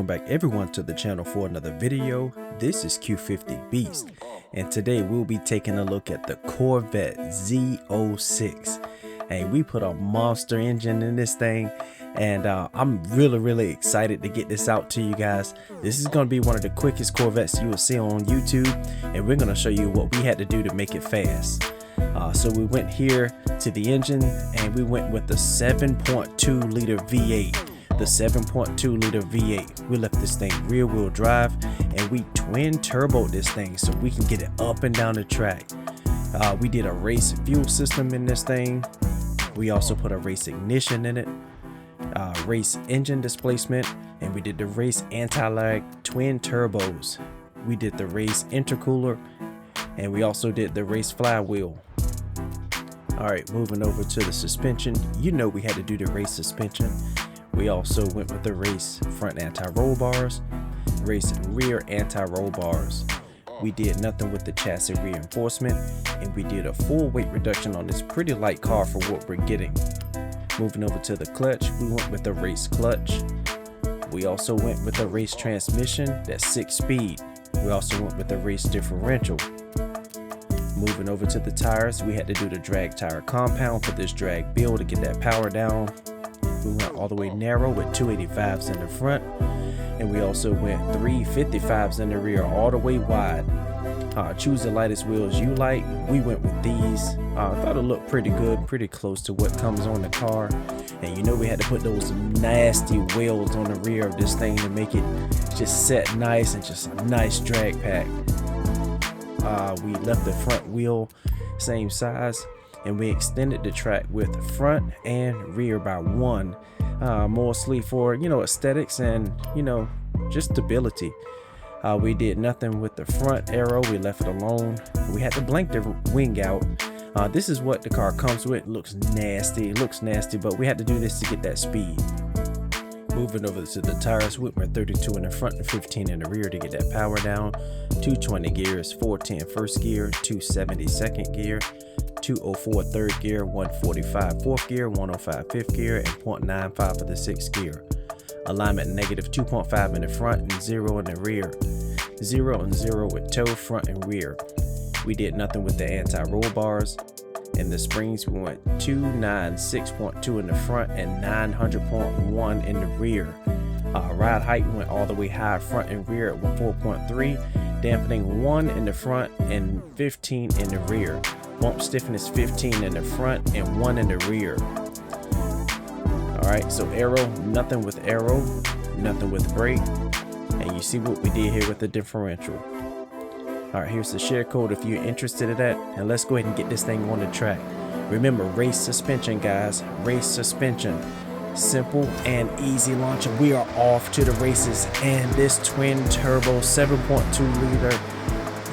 back everyone to the channel for another video. This is Q50 Beast, and today we'll be taking a look at the Corvette Z06. And we put a monster engine in this thing, and I'm really excited to get this out to you guys. This is going to be one of the quickest Corvettes you will see on YouTube, and we're going to show you what we had to do to make it fast. So we went here to the engine, and we went with the 7.2 liter V8. The 7.2 liter V8. We left this thing rear wheel drive, and we twin turboed this thing so we can get it up and down the track. We did a race fuel system in this thing. We also put a race ignition in it, race engine displacement, and we did the race anti-lag twin turbos. We did the race intercooler, and we also did the race flywheel. Alright, moving over to the suspension. You know we had to do the race suspension. We also went with the race front anti-roll bars, race rear anti-roll bars. We did nothing with the chassis reinforcement, and we did a full weight reduction on this pretty light car for what we're getting. Moving over to the clutch, we went with the race clutch. We also went with the race transmission, that's 6-speed. We also went with the race differential. Moving over to the tires, we had to do the drag tire compound for this drag build to get that power down. We went all the way narrow with 285s in the front, and we also went 355s in the rear all the way wide. Choose the lightest wheels you like. We went with these. I thought it looked pretty good, pretty close to what comes on the car. And you know we had to put those nasty wheels on the rear of this thing to make it just set nice and just a nice drag pack. We left the front wheel same size, and we extended the track with front and rear by one, mostly for, you know, aesthetics and, you know, just stability. We did nothing with the front arrow. We left it alone. We had to blank the wing out. This is what the car comes with. It looks nasty, but we had to do this to get that speed. Moving over to the tires, we went 32 in the front and 15 in the rear to get that power down. 220 gears, 410 first gear, 270 second gear, 204 third gear, 145 fourth gear, 105 fifth gear, and 0.95 for the sixth gear. Alignment negative 2.5 in the front and 0 in the rear. 0 and 0 with toe, front, and rear. We did nothing with the anti-roll bars. In the springs, we went 296.2 in the front and 900.1 in the rear. Ride height went all the way high front and rear at 4.3, dampening 1 in the front and 15 in the rear. Bump stiffness 15 in the front and 1 in the rear. Alright, so arrow, nothing with arrow, nothing with brake, and you see what we did here with the differential. Alright, here's the share code if you're interested in that, and let's go ahead and get this thing on the track. Remember, race suspension, guys, race suspension. Simple and easy launch. We are off to the races, and this twin turbo 7.2 liter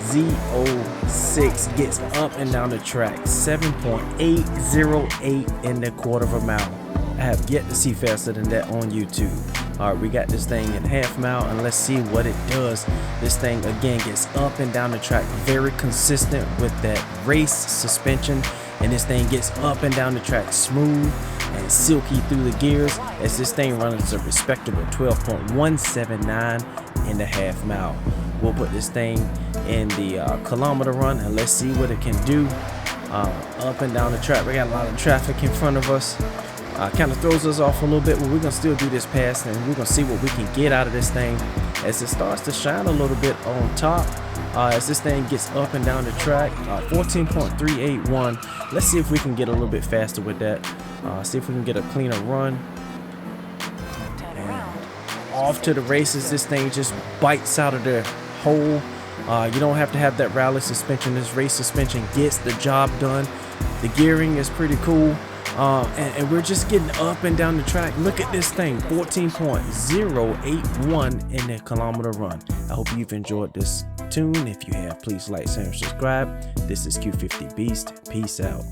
Z06 gets up and down the track 7.808 in the quarter of a mile. I have yet to see faster than that on YouTube. Alright, we got this thing in half mile, and let's see what it does. This thing again gets up and down the track, very consistent with that race suspension, and this thing gets up and down the track smooth and silky through the gears as this thing runs a respectable 12.179 in the half mile. We'll put this thing in the kilometer run, and let's see what it can do up and down the track. We got a lot of traffic in front of us. Kind of throws us off a little bit, but we're gonna still do this pass, and we're gonna see what we can get out of this thing as it starts to shine a little bit on top. As this thing gets up and down the track, 14.381. Let's see if we can get a little bit faster with that. See if we can get a cleaner run. And off to the races. This thing just bites out of the hole. You don't have to have that rally suspension. This race suspension gets the job done. The gearing is pretty cool. And we're just getting up and down the track. Look at this thing, 14.081 in the kilometer run. I hope you've enjoyed this tune. If you have, please like, share, and subscribe. This is Q50 Beast. Peace out.